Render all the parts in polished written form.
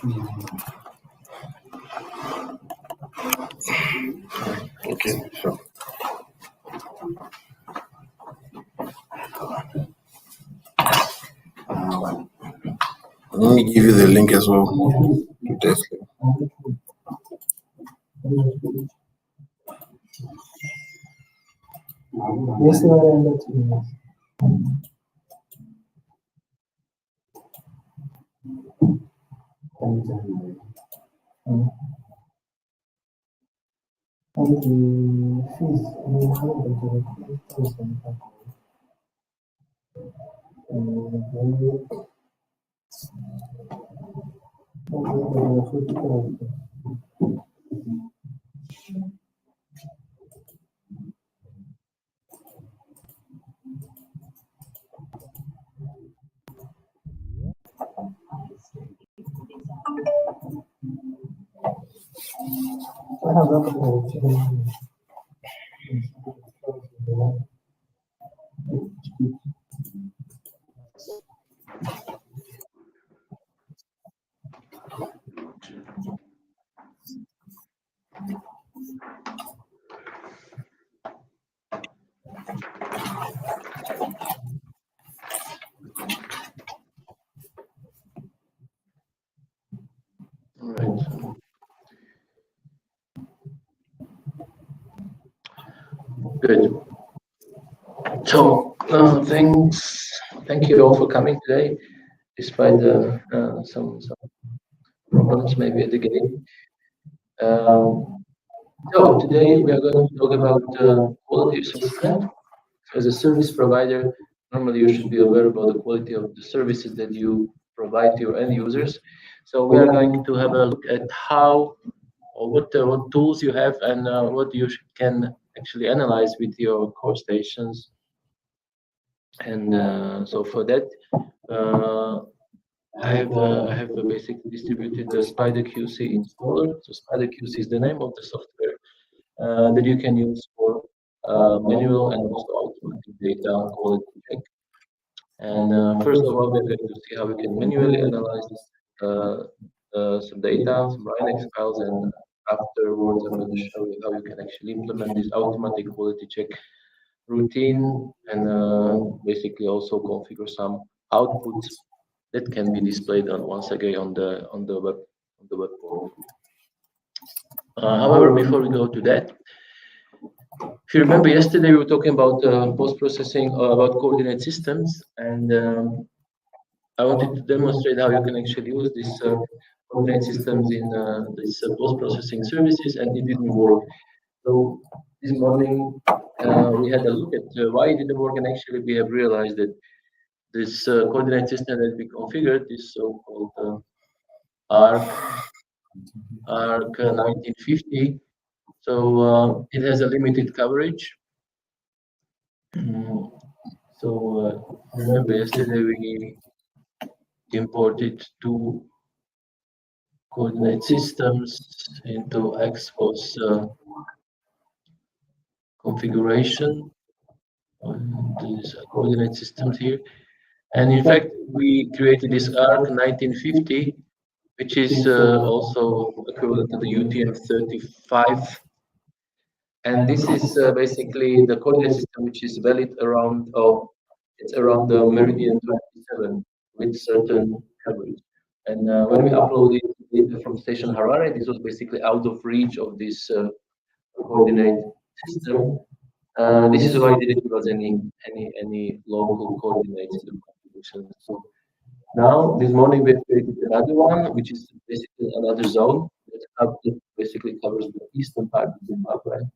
Okay, sure. Let me give you the link as well to test it. Good. So thank you all for coming today, despite some problems maybe at the beginning. So today we are going to talk about quality assessment. As a service provider, normally you should be aware about the quality of the services that you provide to your end users. So we are going to have a look at how or what tools you have and what you can actually analyze with your core stations. And so for that, I have basically distributed the Spider QC installer. So Spider QC is the name of the software that you can use for manual and also automatic data quality check. And first of all, we're going to see how we can manually analyze some data, some Rhinex files, and afterwards I'm going to show you how you can actually implement this automatic quality check routine and basically also configure some outputs that can be displayed once again on the web portal. However, before we go to that, if you remember yesterday we were talking about post-processing about coordinate systems, and I wanted to demonstrate how you can actually use these coordinate systems in these post-processing services, and it didn't work. So this morning we had a look at why it didn't work, and actually we have realized that this coordinate system that we configured, this so-called ARC 1950, so it has a limited coverage. So remember yesterday we imported two coordinate systems into Xcos configuration. These coordinate systems here, and in fact we created this ARC 1950, which is also equivalent to the UTM-35, and this is basically the coordinate system which is valid around it's around the meridian 27 with certain coverage. And when we uploaded data from station Harare, this was basically out of reach of this coordinate system. This is why it didn't give us any local coordinates in the configuration. So now this morning we have created another one, which is basically another zone that basically covers the eastern part of Zimbabwe,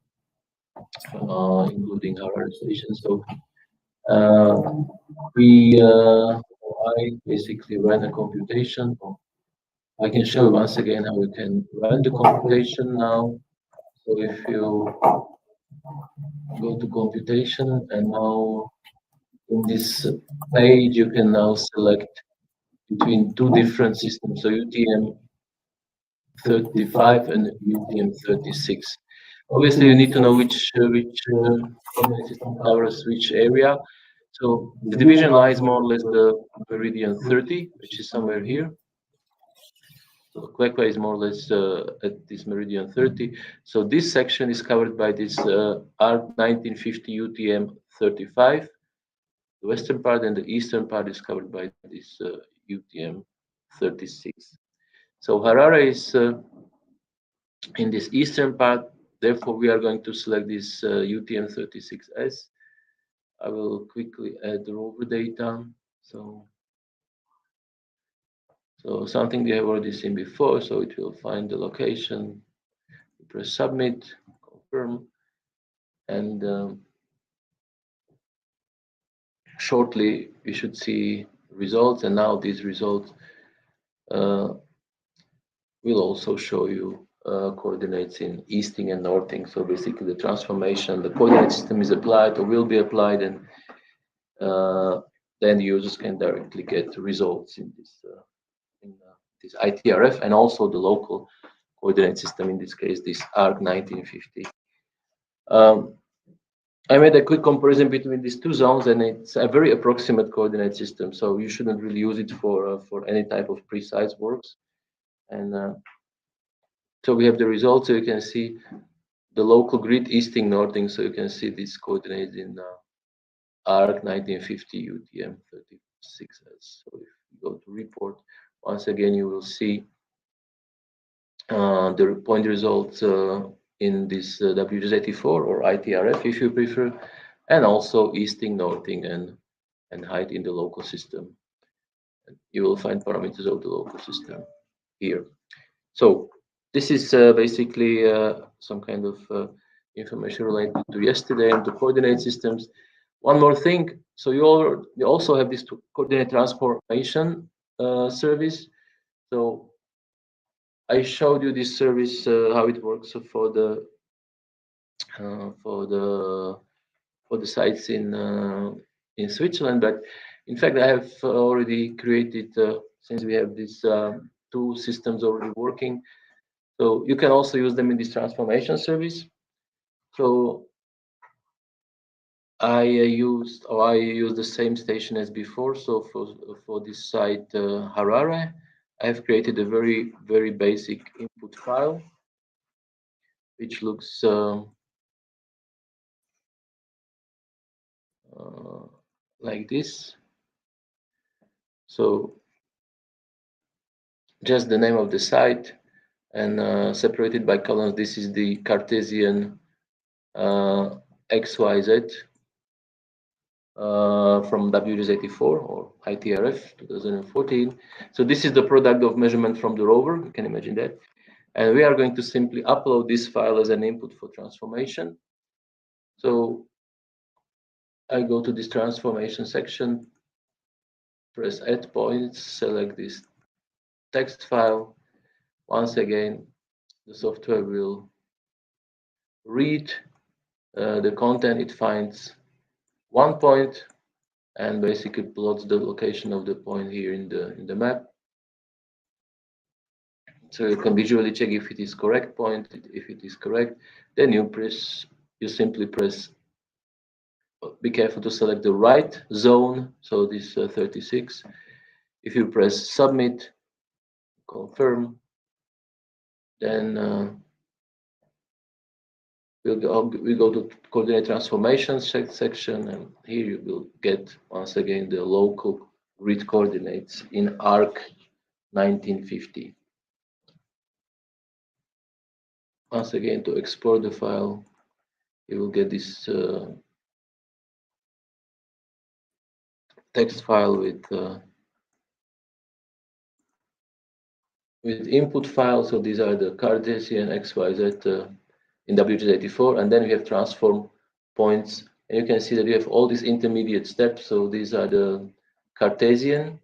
including Harare station. So I basically ran a computation. I can show you once again how we can run the computation now. So if you go to computation, and now in this page you can now select between two different systems, so UTM-35 and UTM-36. Obviously you need to know which system covers which area. So the division lies more or less the meridian 30, which is somewhere here. So clockwise more or less at this meridian 30. So this section is covered by this arc 1950 UTM 35. The western part and the eastern part is covered by this UTM 36. So Harare is in this eastern part. Therefore, we are going to select this UTM 36S. I will quickly add the rover data. So something we have already seen before. So it will find the location. Press submit, confirm, and shortly we should see results. And now these results will also show you coordinates in easting and northing. So basically the transformation, the coordinate system is applied or will be applied, and then users can directly get results in this ITRF and also the local coordinate system, in this case, this ARC 1950. I made a quick comparison between these two zones, and it's a very approximate coordinate system. So you shouldn't really use it for any type of precise works. And so we have the results. So you can see the local grid easting, northing. So you can see these coordinates in ARC 1950 UTM 36S. So if you go to report, once again, you will see the point results in this WZ84 or ITRF, if you prefer, and also easting, northing, and height in the local system. And you will find parameters of the local system here. So this is basically some kind of information related to yesterday and to coordinate systems. One more thing. So you also have this coordinate transformation service. So I showed you this service how it works for the sites in Switzerland, but in fact I have already created since we have these two systems already working. So you can also use them in this transformation service. So I used the same station as before. So for this site Harare, I have created a very basic input file, which looks like this. So just the name of the site, and separated by columns. This is the Cartesian XYZ from WZ84 or ITRF 2014. So this is the product of measurement from the rover. You can imagine that. And we are going to simply upload this file as an input for transformation. So I go to this transformation section, press add points, select this text file. Once again, the software will read the content. It finds one point and basically plots the location of the point here in the map. So you can visually check if it is correct point. If it is correct, then you simply press. Be careful to select the right zone. So this 36. If you press submit, confirm, then we go to coordinate transformation section, and here you will get once again the local grid coordinates in ARC 1950. Once again, to export the file, you will get this text file with input files. So these are the Cartesian XYZ in WZ84, and then we have transform points, and you can see that we have all these intermediate steps. So these are the Cartesian,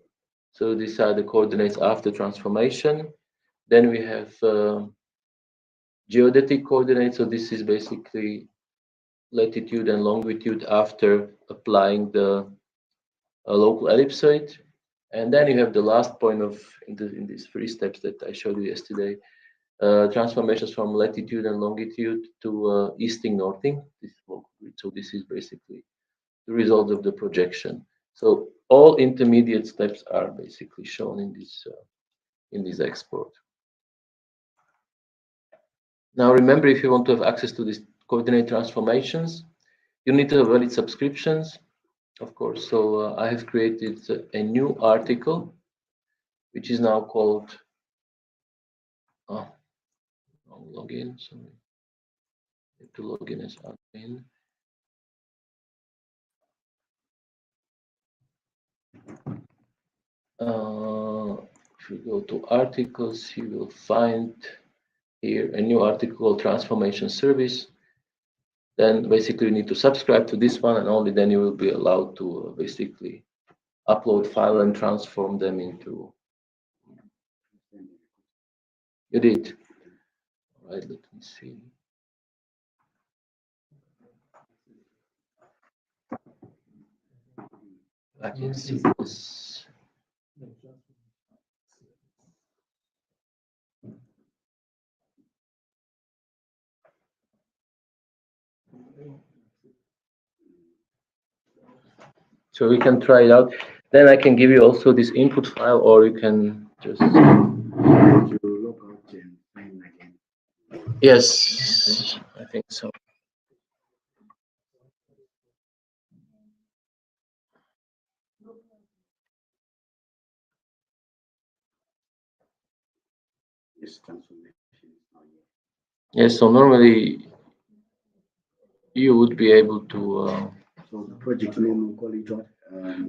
so these are the coordinates after transformation. Then we have geodetic coordinates. So this is basically latitude and longitude after applying the local ellipsoid. And then you have the last point in these three steps that I showed you yesterday, transformations from latitude and longitude to easting, northing. So this is basically the result of the projection. So all intermediate steps are basically shown in this export. Now remember, if you want to have access to these coordinate transformations, you need to have valid subscriptions, of course. So I have created a new article, which is now called login. Sorry, I have to log in as admin. If you go to articles, you will find here a new article called Transformation Service. Then basically you need to subscribe to this one, and only then you will be allowed to basically upload file and transform them into. You did. All right, let me see. I can see this. So we can try it out. Then I can give you also this input file, or you can just. Yes, I think so. Yes, so normally you would be able to. So the project name, we'll call it what?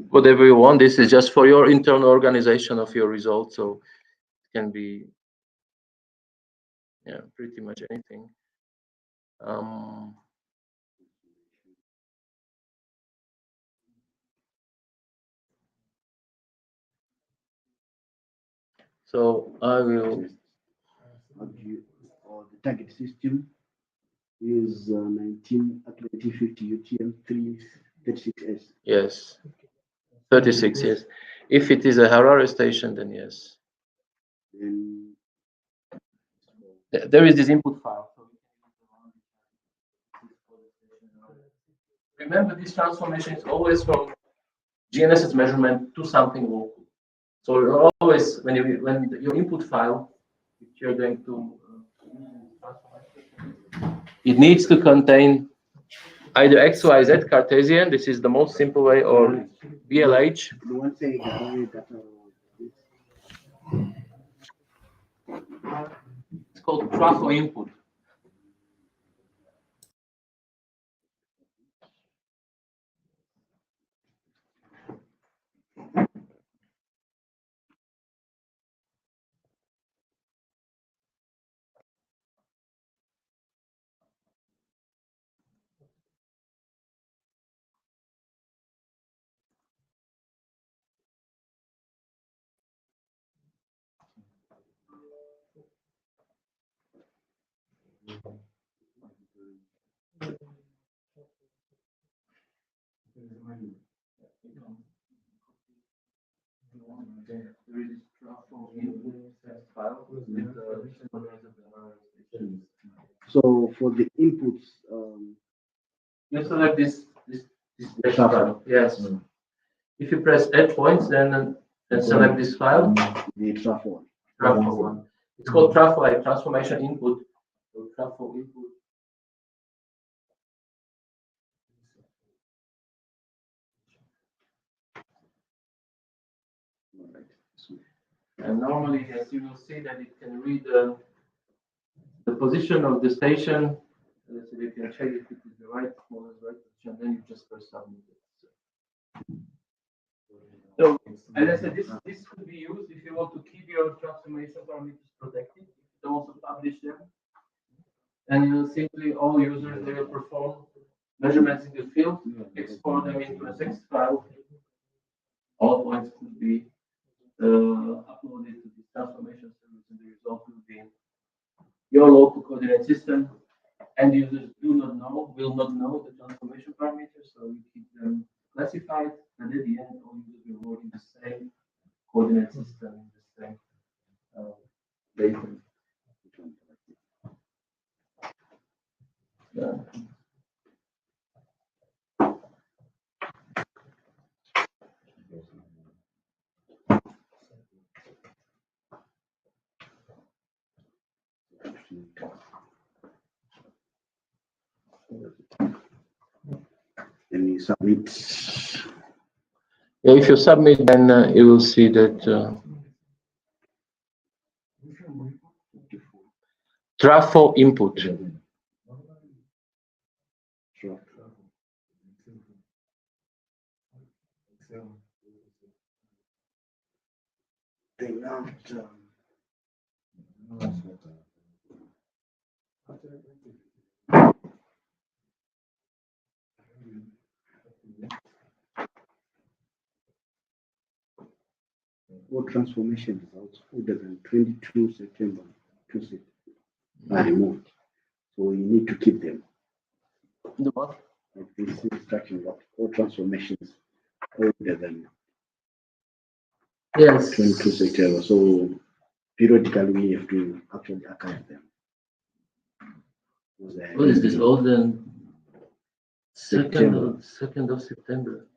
Whatever you want. This is just for your internal organization of your results, so it can be, yeah, pretty much anything. So I will. The target system is 1950 UTM 336S. Yes, 36. Yes, if it is a Harare station, then yes. Then There is this input file. Remember, this transformation is always from GNSS measurement to something local. So you're always, when your input file, which you're going to, it needs to contain either XYZ Cartesian, this is the most simple way, or BLH. the one saying data. It's called trafo input. So for the inputs, you select this dash file. Yes. If you press add points, then select this file. the trafo. Trafo one. It's called trafo, like transformation input. So trafo input. And normally, yes, you will see that it can read the position of the station. So you can check if it is the right position, then you just press submit. So, as I said, this could be used if you want to keep your transformation parameters protected. You can also publish them. And you will simply, all users, they will perform measurements in the field, export them into a text file. All points could be uploaded to this transformation service, and the result will be your local coordinate system. End users will not know the transformation parameters, so we keep them classified, and at the end, all users will work in the same coordinate system, in the same data. submit. Yeah, if you submit, then you will see that trafo input. All transformation results older than 22 September 20 are removed. So you need to keep them. The what? Like this instruction that all transformations older than Yes. 22 September. So periodically we have to actually archive them. What is this? Older than second of September.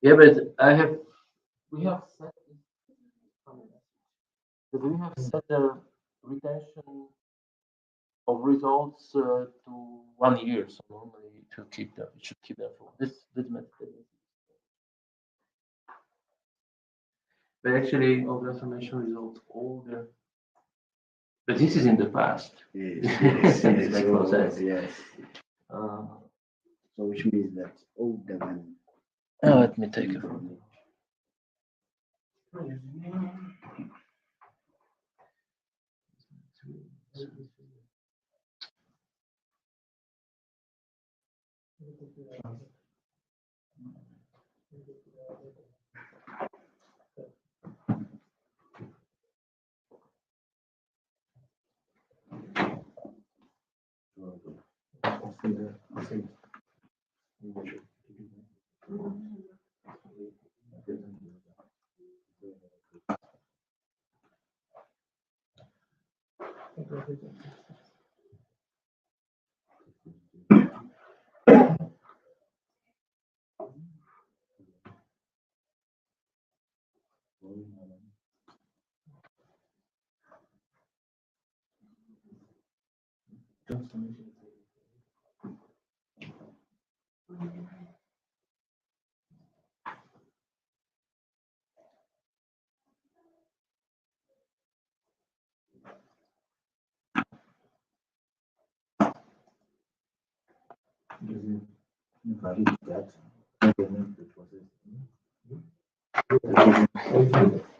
Yeah, but we have set the retention of results to 1 year. So normally it should keep them for this method. But actually, all transformation results older. But this is in the past. Yes. That process. Yes. So which means that older than. Let me take a photo.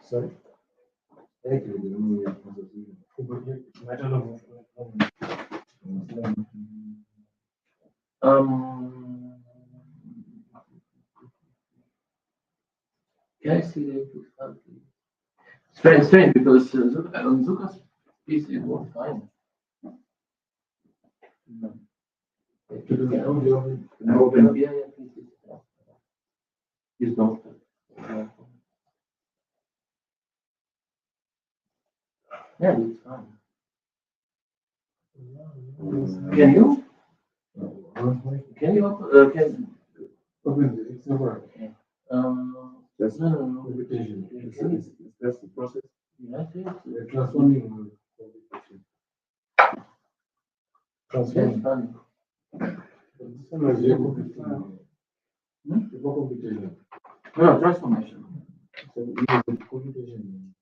Sorry? Can I see the input file, please? Strange because on Zuka's piece it worked fine. Open. Yeah, please. Please don't. Yeah, it's fine. Can you? Can you open? It's over. That's No. computation. That's the process. Yes, yes. We're transforming computation. Transforming. Fine. This one is your computation. Your computation. No, transformation. So you use computation.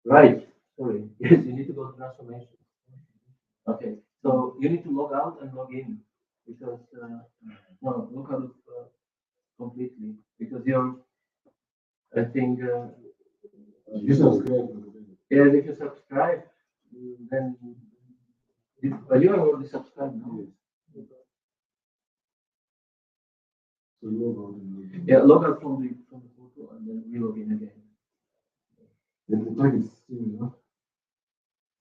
Right. Sorry. Yes, you need to go to transformation. Okay. So you need to log out and log in because no, log out completely because you're. I think. You subscribe. Yeah, if you subscribe, then you are already subscribed now. So log out and log in. Yeah, log out from the portal and then re-log in again. Then the tag is similar.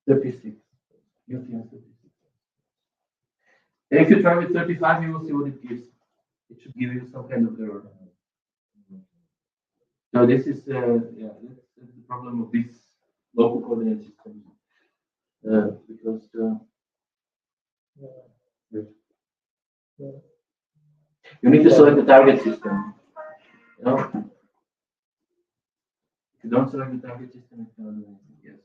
36. UTM 36. If you try with 35, you will see what it gives. It should give you some kind of error. So this is that's the problem of this local coordinate system. Because you need to select the target system. You know, if you don't select the target system, it cannot do anything. Yes.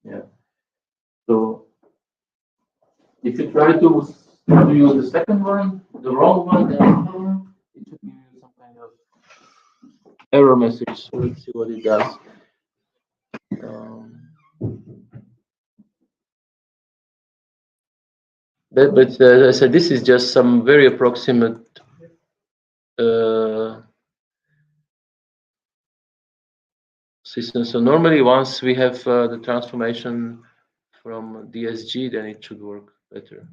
Yeah. So If you try to use the second one, the wrong one, then it should give you some kind of error message. So let's see what it does. Um, but as I said, this is just some very approximate system. So normally, once we have the transformation from DSG, then it should work better.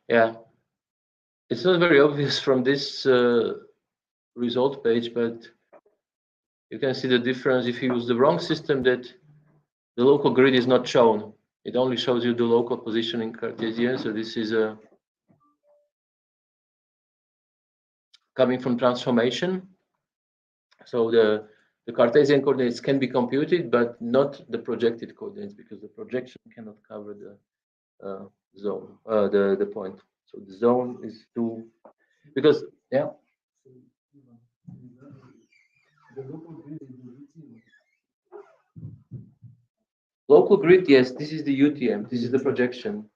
Yeah, it's not very obvious from this result page, but you can see the difference if you use the wrong system, that the local grid is not shown. It only shows you the local position in Cartesian. So this is coming from transformation. So the Cartesian coordinates can be computed, but not the projected coordinates, because the projection cannot cover the zone, the point. So the zone is too, because, yeah. Local grid, yes, this is the UTM, this is the projection.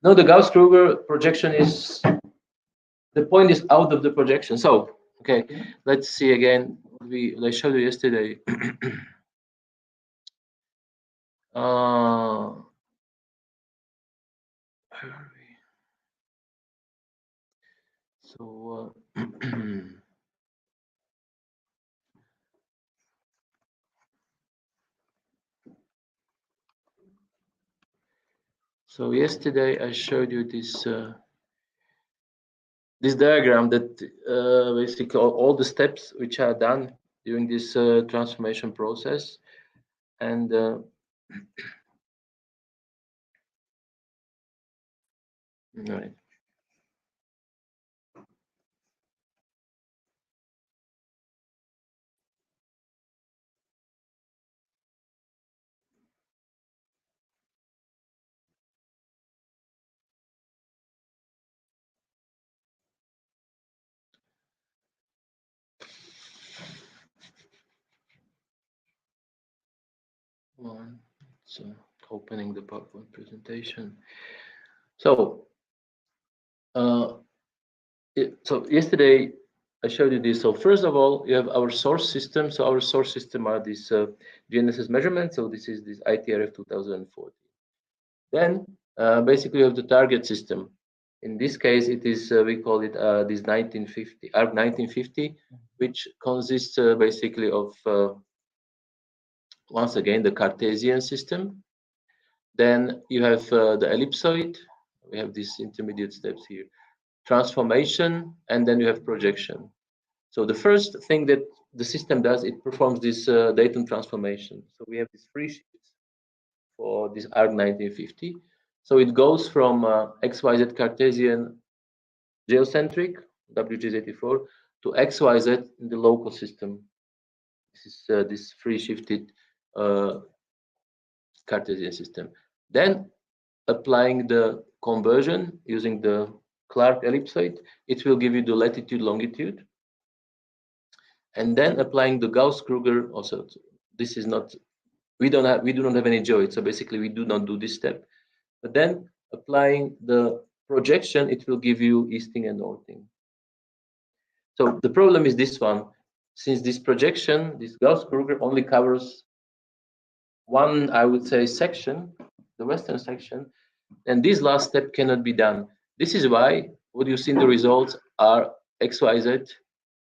No, the Gauss-Kruger projection is, the point is out of the projection. So, okay, let's see again. I showed you yesterday. Where are we? So, so yesterday I showed you this this diagram that basically all the steps which are done during this transformation process, and right. One, so opening the PowerPoint presentation. So, so yesterday I showed you this. So first of all, you have our source system. So our source system are these GNSS measurements. So this is this ITRF 2014. Then basically you have the target system. In this case, it is we call it this 1950 ARC 1950, which consists basically of once again the Cartesian system. Then you have the ellipsoid. We have these intermediate steps here, transformation, and then you have projection. So the first thing that the system does, it performs this datum transformation. So we have these free shifts for this ARC 1950. So it goes from XYZ Cartesian geocentric, WGZ84, to XYZ in the local system. This is this free shifted Cartesian system. Then applying the conversion using the Clark ellipsoid, it will give you the latitude, longitude. And then applying the Gauss-Kruger also. This is not, we do not have any geoid, so basically we do not do this step. But then applying the projection, it will give you easting and northing. So the problem is this one, since this projection, this Gauss-Kruger only covers one, I would say, section, the western section, and this last step cannot be done. This is why what you see in the results are XYZ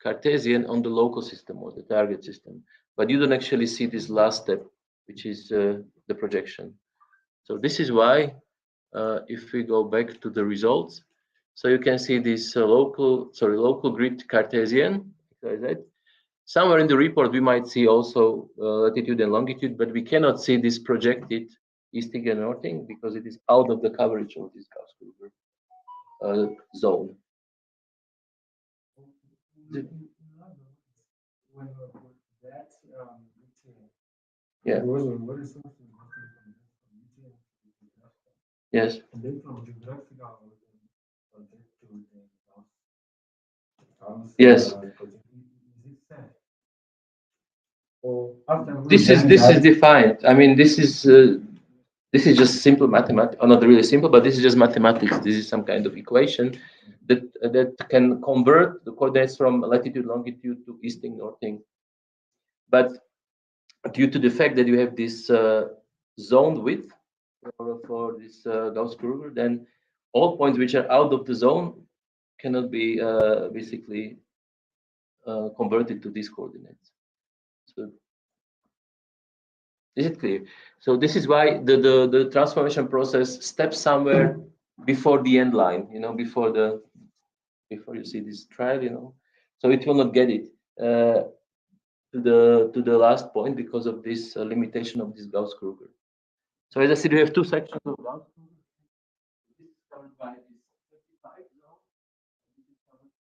Cartesian on the local system or the target system, but you don't actually see this last step, which is the projection. So this is why, if we go back to the results, so you can see this local grid Cartesian, XYZ. Somewhere in the report we might see also latitude and longitude, but we cannot see this projected easting and northing because it is out of the coverage of this Gauss-Kruger zone. Yeah. Yes. Yes. This is defined. I mean, this is just simple mathematics, or not really simple, but this is just mathematics. This is some kind of equation that can convert the coordinates from latitude, longitude to easting, northing. But due to the fact that you have this zone width for this Gauss-Kruger, then all points which are out of the zone cannot be basically converted to these coordinates. So is it clear? So this is why the transformation process steps somewhere before the end line, before you see this trial, so it will not get it to the last point because of this limitation of this Gauss-Kruger. So as I said, we have two sections of Gauss-Kruger. This is covered by this 35 zone. This is covered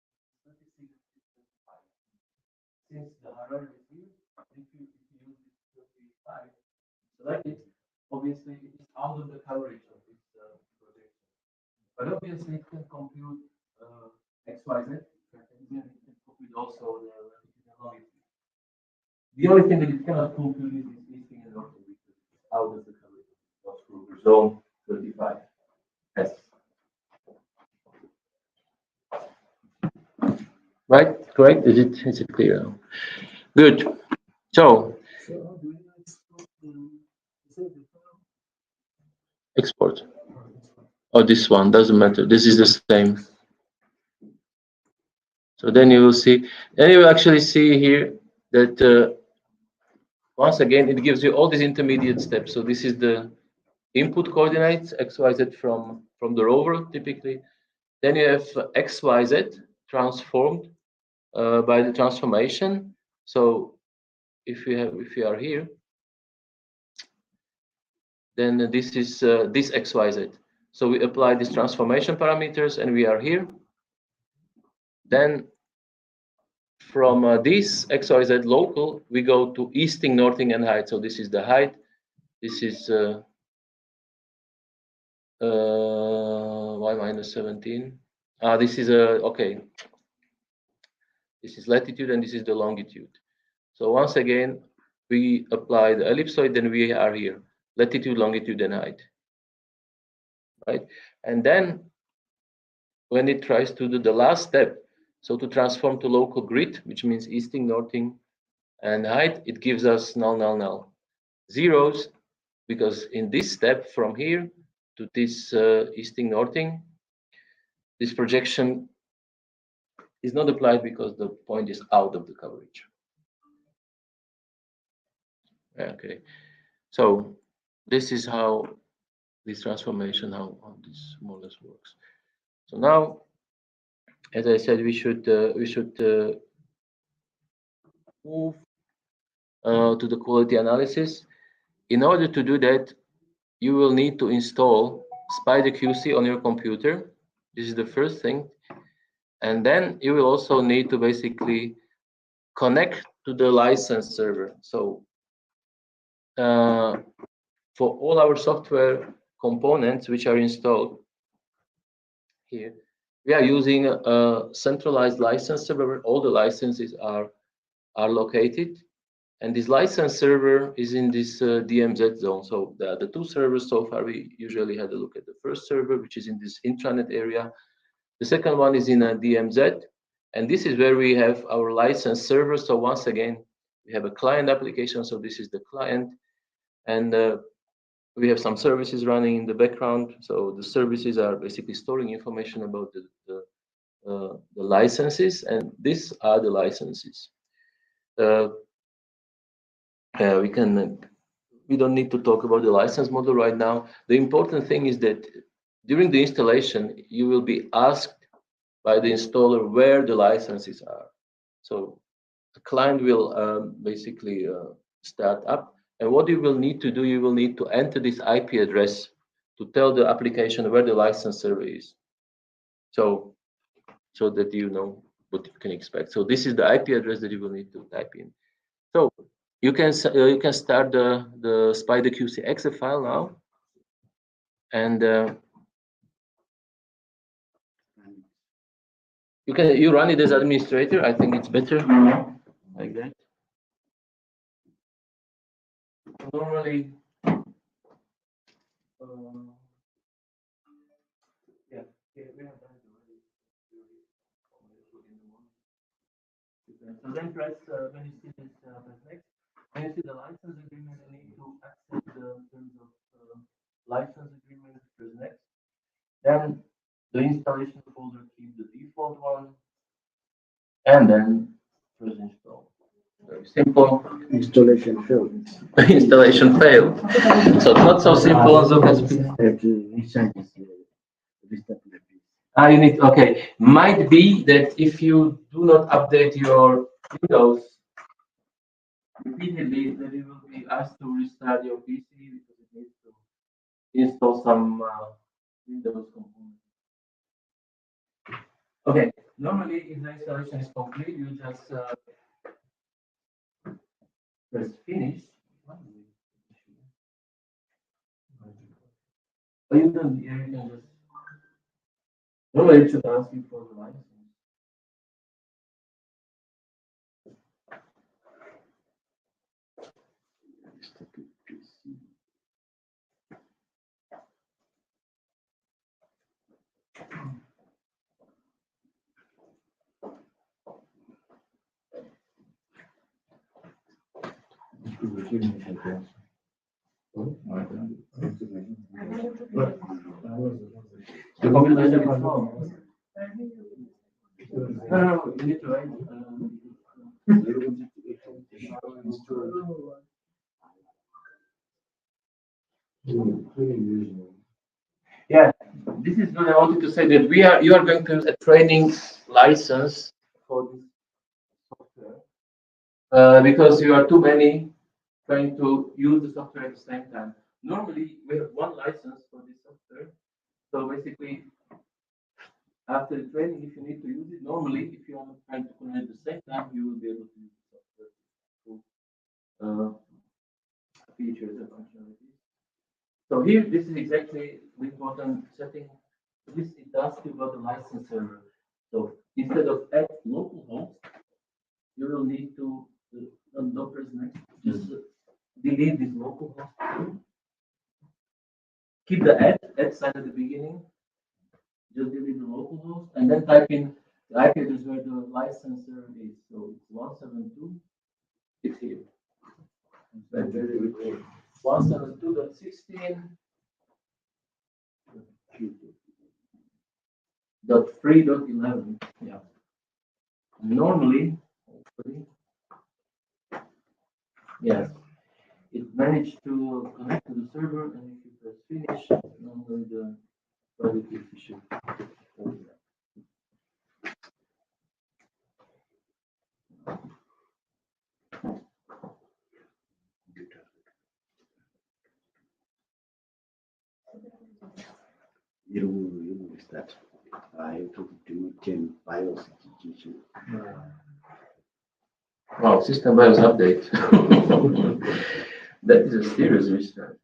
36 and 35. Since the hierarchy is here, if you use this 35, select it, obviously it is out of the coverage of this projection. But obviously it can compute XYZ, it can compute also the longitude. The only thing that it cannot compute is this easting and northing because it's out of the coverage of Kruger zone 35. Yes. Right? Correct? Is it clear? Good. So export. Oh, this one doesn't matter. This is the same. So then you will see, and you will actually see here that once again it gives you all these intermediate steps. So this is the input coordinates XYZ from the rover typically. Then you have XYZ transformed by the transformation. So if we are here, then this is this XYZ. So we apply these transformation parameters and we are here. Then from this XYZ local, we go to easting, northing, and height. So this is the height. This is y minus 17. This is okay. This is latitude and this is the longitude. So once again, we apply the ellipsoid, then we are here, latitude, longitude, and height. Right? And then when it tries to do the last step, so to transform to local grid, which means easting, northing, and height, it gives us null, null, null. Zeros, because in this step from here to this easting, northing, this projection is not applied because the point is out of the coverage. Okay, so this is how this transformation, how this more or less works. So now, as I said, we should move to the quality analysis. In order to do that, you will need to install Spider QC on your computer. This is the first thing. And then you will also need to basically connect to the license server. So for all our software components which are installed here, we are using a centralized license server where all the licenses are located. And this license server is in this DMZ zone. So the two servers so far, we usually had a look at the first server, which is in this intranet area. The second one is in a DMZ. And this is where we have our license server. So once again, we have a client application. So this is the client. And we have some services running in the background. So the services are basically storing information about the licenses. And these are the licenses. We don't need to talk about the license model right now. The important thing is that during the installation, you will be asked by the installer where the licenses are. So the client will basically start up. And what you will need to do, you will need to enter this IP address to tell the application where the license server is. So that you know what you can expect. So this is the IP address that you will need to type in. So you can start the Spider QC exe file now, and you run it as administrator. I think it's better like that. Normally, yeah, we have done it already. So then press when you see this press next. When you see the license agreement, you need to accept the terms of license agreement. Press next. Then the installation folder, keep the default one, and then press install. Very simple. Installation failed. Installation failed. So not so simple as look as you need, okay. Might be that if you do not update your Windows repeatedly, then you will be asked to restart your PC because it needs to install some Windows components. Okay, normally if the installation is complete, you just press finish. But you don't, you can just, normally it should ask you for the license. The computer is no, you need to write. Yeah, this is what I wanted to say, that you are going to use a training license for this software because you are too many trying to use the software at the same time. Normally, we have one license for this software. So basically, after the training, if you need to use it, normally, if you are trying to connect at the same time, you will be able to use the software features and functionalities. So here, this is exactly the important setting. This it does you about the license server. So instead of add localhost, you will need to not press next. Just delete this localhost. Keep the add sign at the beginning. Just delete the localhost and then type in the IP address where the license server is. So it's 172. It's here. 172.16. .3.11. Yeah. Normally, hopefully, yes, it managed to connect to the server, and if you press finish, normally the private key should open up. You will start. I took to 10 BIOS execution. Wow, system BIOS update. That is a serious restart.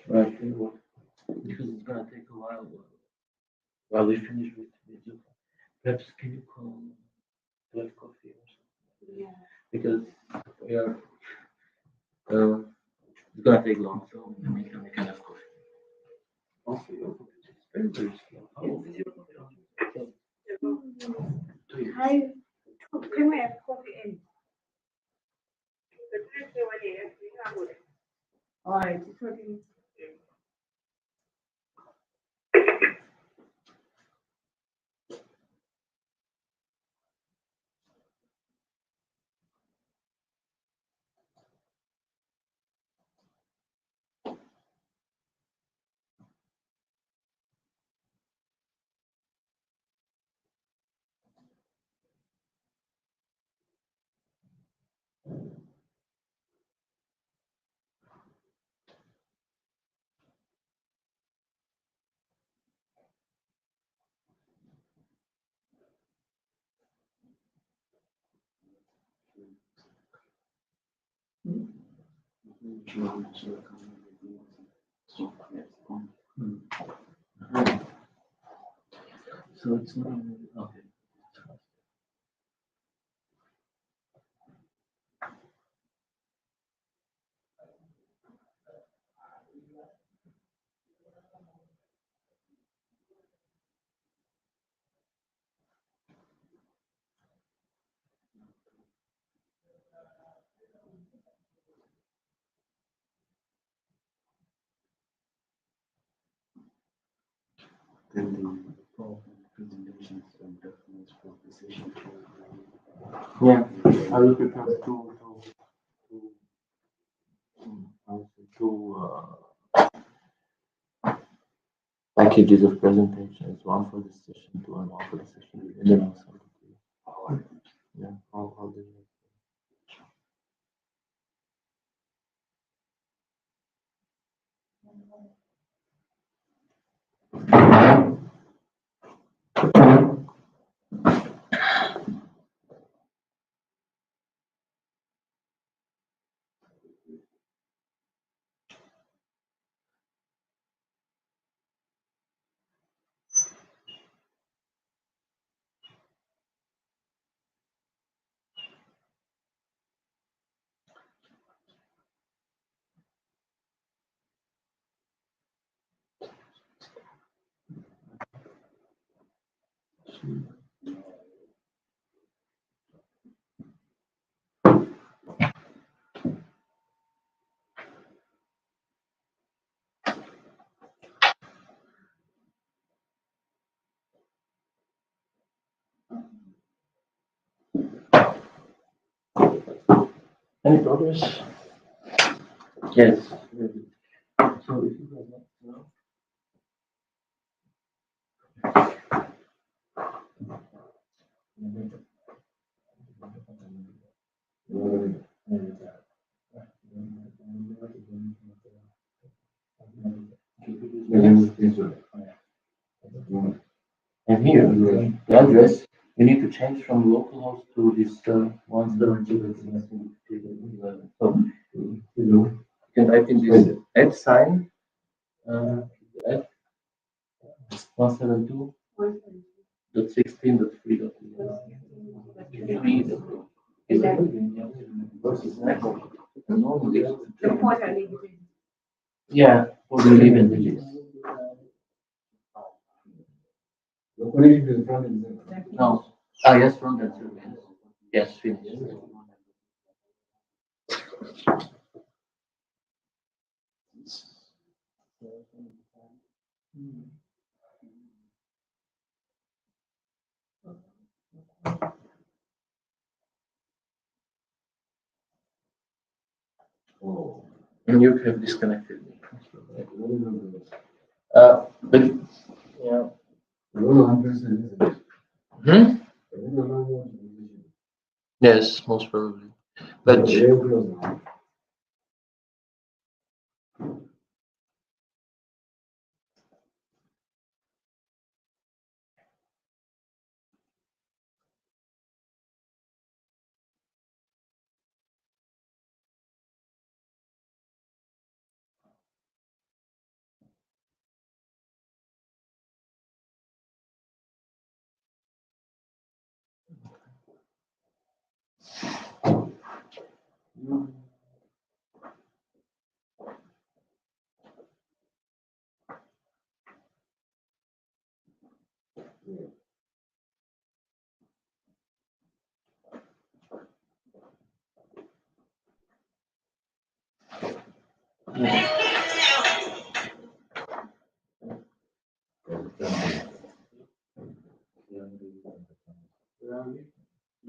Right, because it's gonna take a while. While we finish with you, perhaps can you call to have coffee or something? Yeah. Because we are it's gonna take long, so we can have coffee. Coffee, it's very slow. How is your coffee? Hi, can we have coffee in? All right, it's okay. So it's not okay. Then the PowerPoint presentations and documents for the session. Yeah, I will prepare two packages of presentations, one for this session, two and one for the session, and then I'll send it to you. Yeah, I'll do it. Any progress? Yes. So if you guys want to know. And here, the address, you need to change from localhost to this 172.11. So you can type in this at sign, at 172.16.3.11. Versus next. Normally, The portal link. yeah, for the living digits. The connection to the front end. No. Ah, yes, front end server. Yes, finished. Oh. And you have disconnected me. But yeah. Hmm? Yes, most probably. But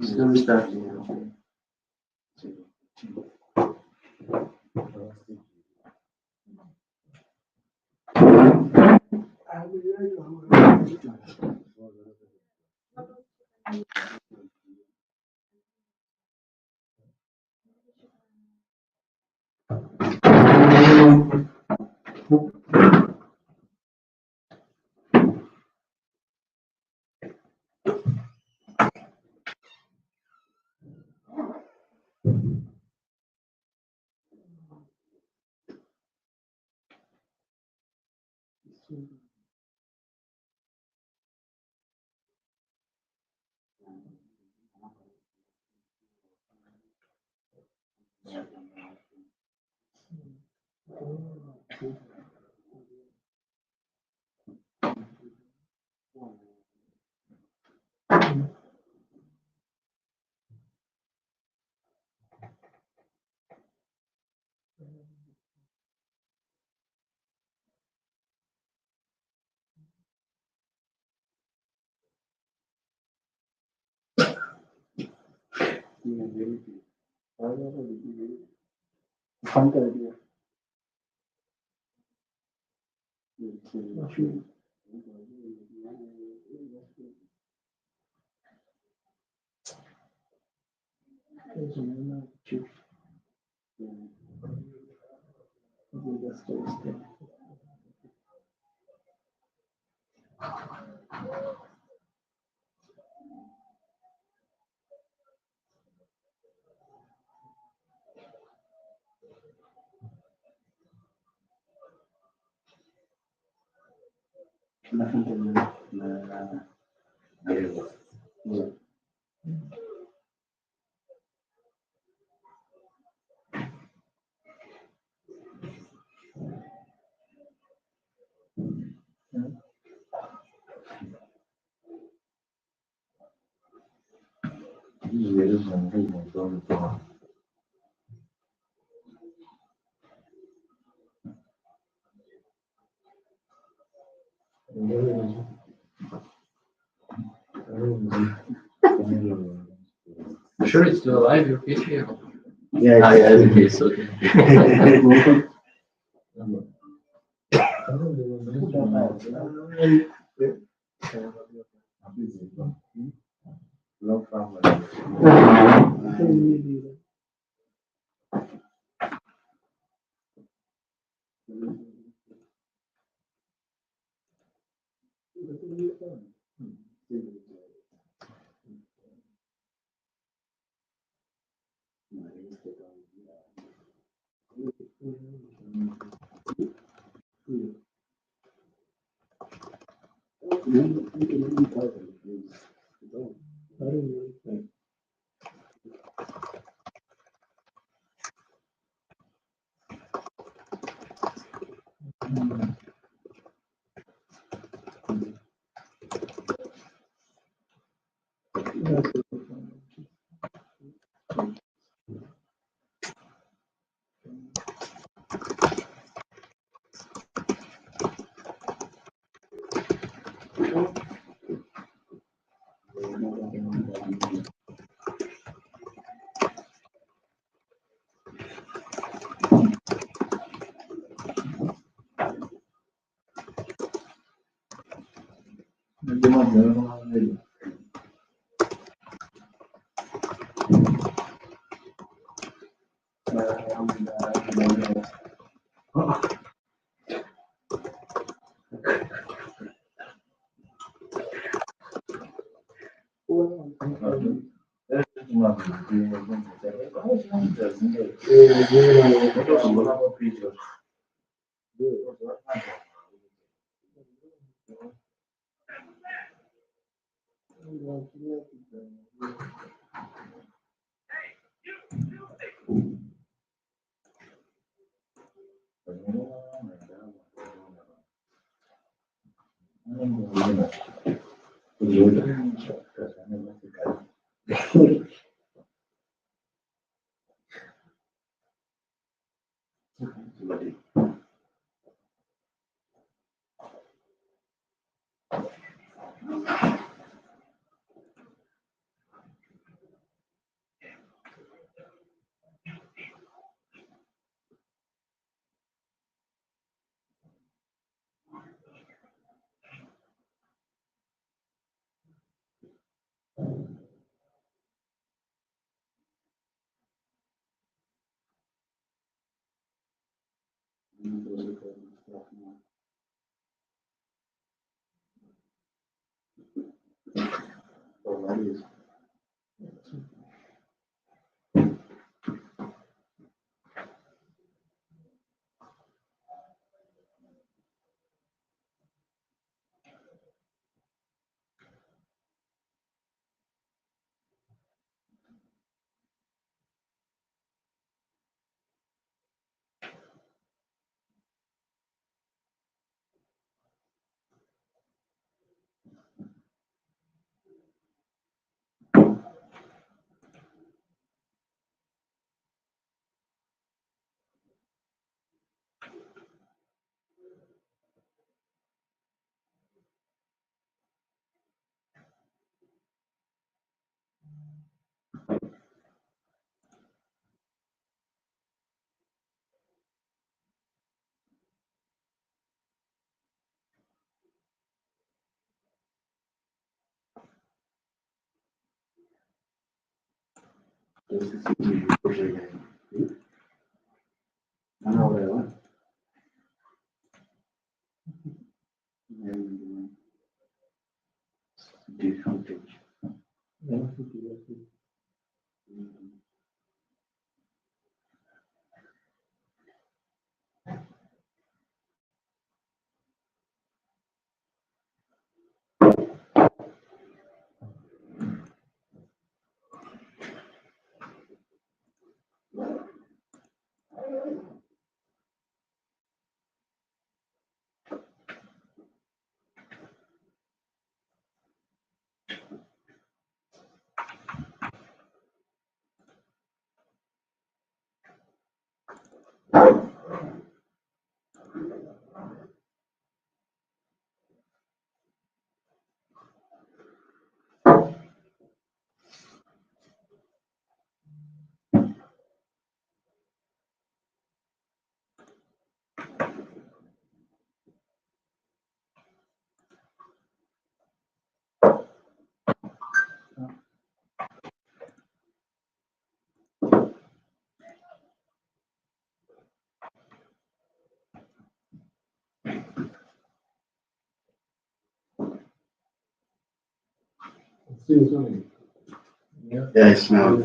still restarting. Sure, it's still alive, your PC? Yeah, Ah, yeah, the case, okay. No problem. Yes, now.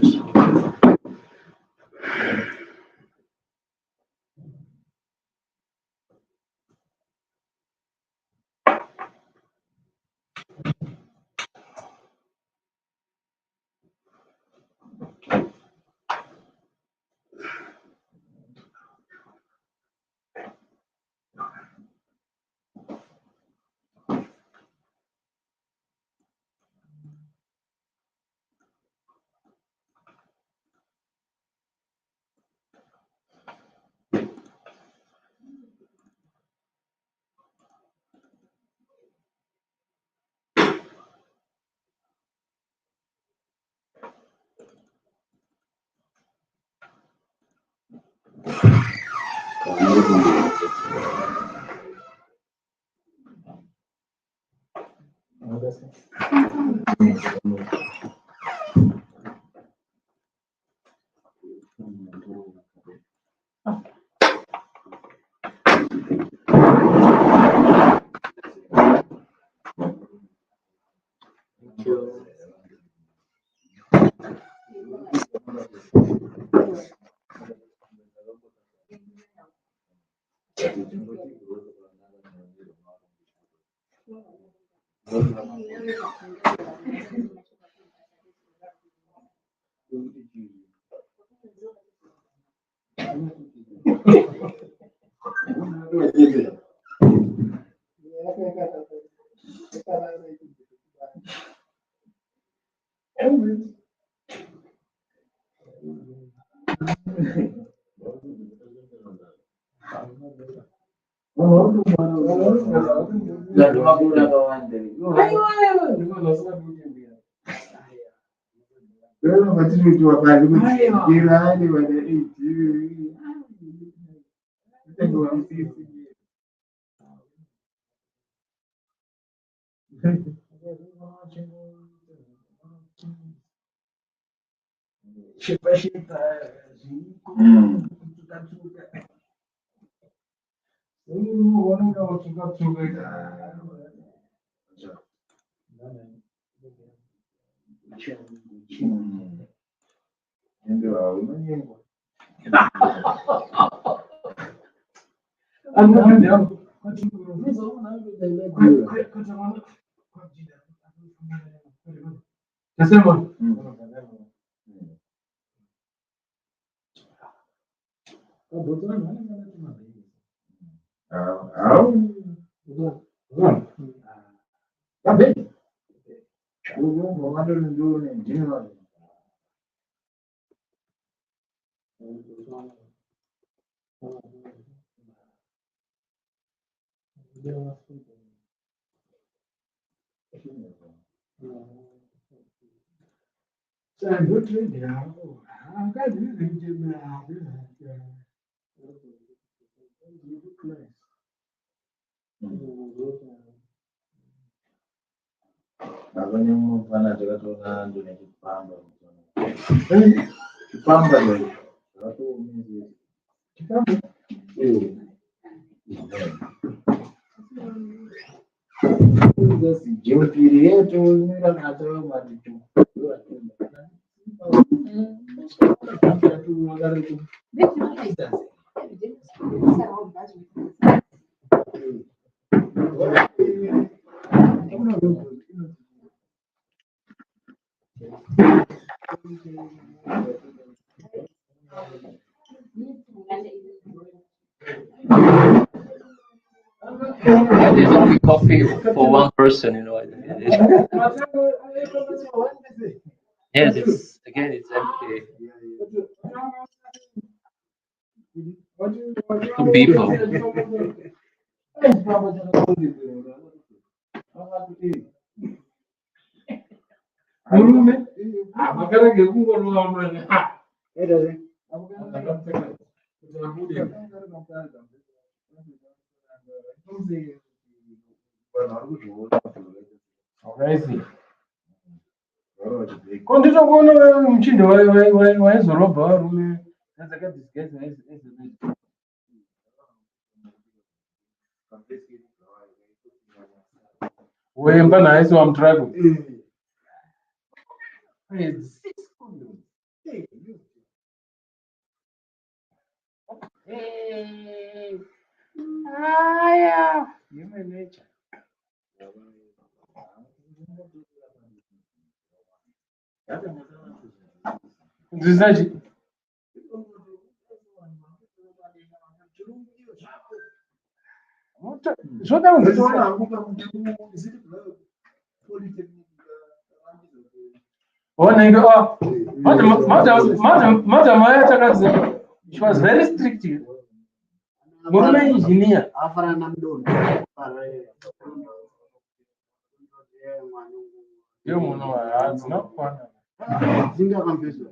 Thank you. Chipamba ndio. Chipamba. Geometry yetu ndio natoa matitu. That is only coffee for one person, you know. Yes, it's again, it's empty. Two people. Murume magara ngekungorwa mwana ere konditokuona muchindo waizorobha varume dzakadisgaisa wemba naisi wamutrago aya human nature nzisachi zvoda onenge madam aya takadzi she was very strict murume engineer afana namudondo yo munhu haadzina kukwana dzingakambezo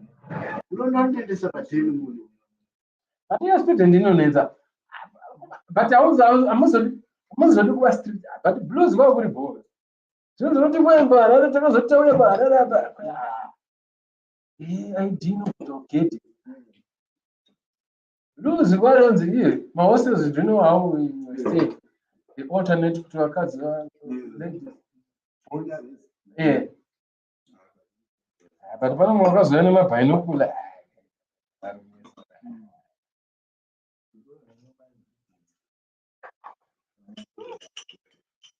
unondotendesa pateni munhu hatiya student inonetsa but hamuzodi kuva strict but blues kwava kuri bhora zvinozoti kuemba harare takazotauya paharare apa idinotogeti blues kwaronzi iye mahostels do know how we stay the alternate kuti vakadzi but pane wakazoya nemabhainokula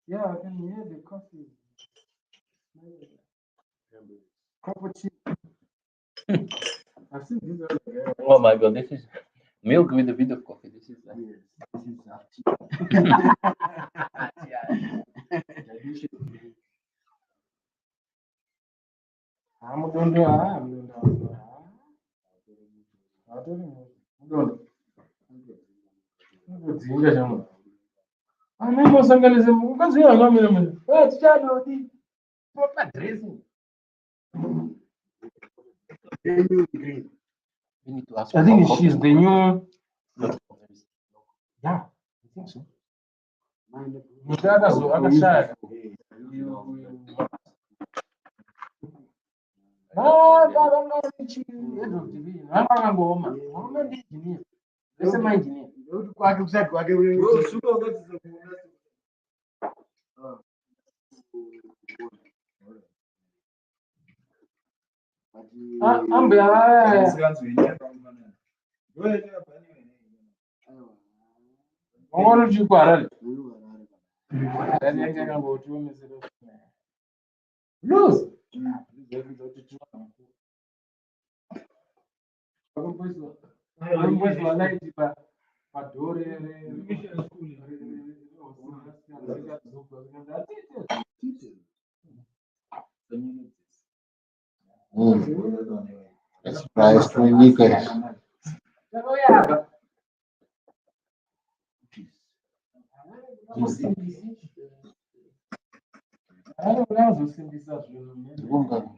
yeah, I can hear the coffee. I've seen this other guy. Oh my god, this is milk with a bit of coffee. This is anosanganisa mukadzi uyo anomira munhu tichadodi proper dressing. we need to ask. I think she's the new. Yeah, I think so. Mutakazo akashaya. Head of division. Angangoma. Murume ndi engineer. Lese ma engineer. ndokuti kwake kusati kwake Ambe Ongoro chiko harare. Harare yakangotiomesera. Blues. Vakamboiswa light padhore Surprise for nyika. anozosimbisa zvinhu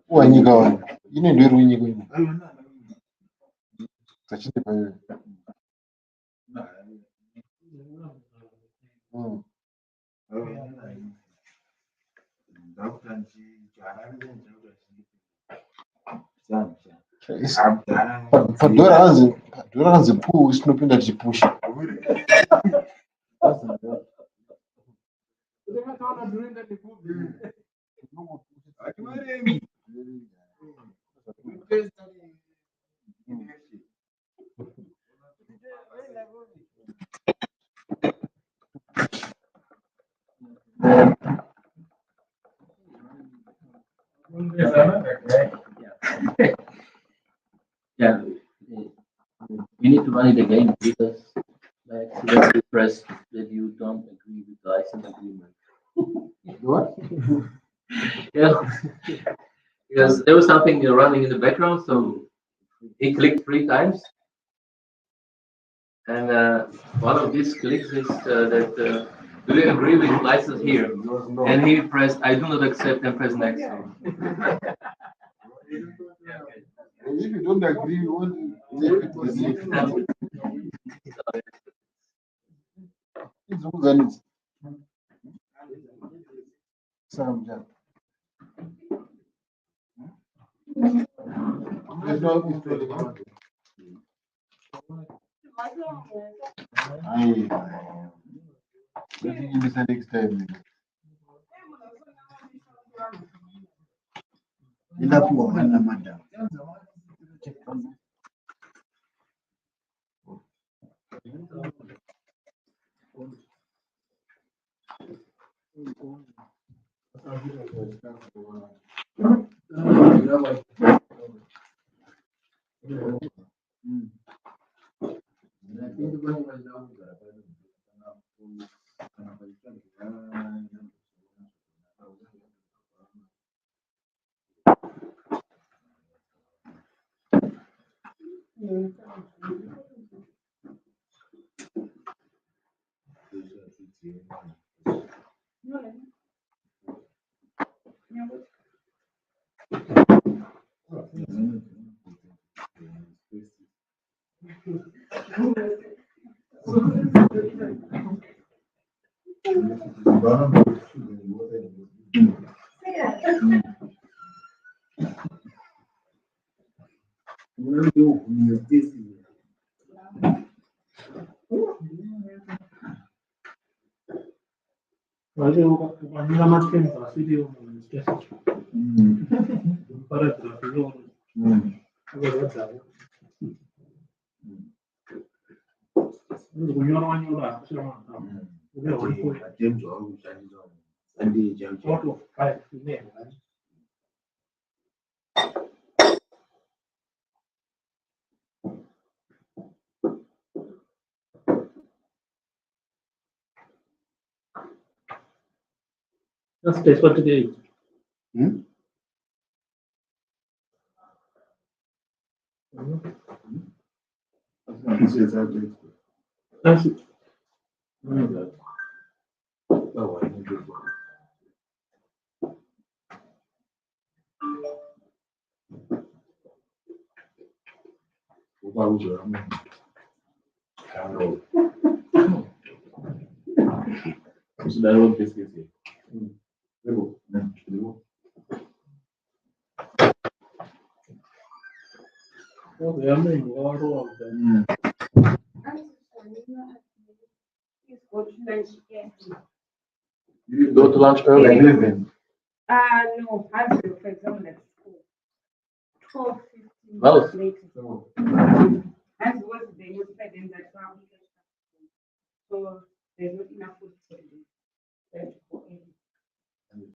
Wanyika wani. Ine ndio iri nyika ino. Tachinde payo. padhora hanzi push tinopinda tichipusha. Yeah, you need to run it again because by accident you press that you don't agree with the license agreement. What? Yeah, because there was something running in the background, so he clicked 3 times, and one of these clicks is that do you agree with license here? And he pressed I do not accept and press next. If you don't agree, you want next time. Madam. That's space for today. That's it. You go to lunch early. No, I'm for example at school. 12, 15 Well. minutes later. And what they notified them that so there's not enough food for them.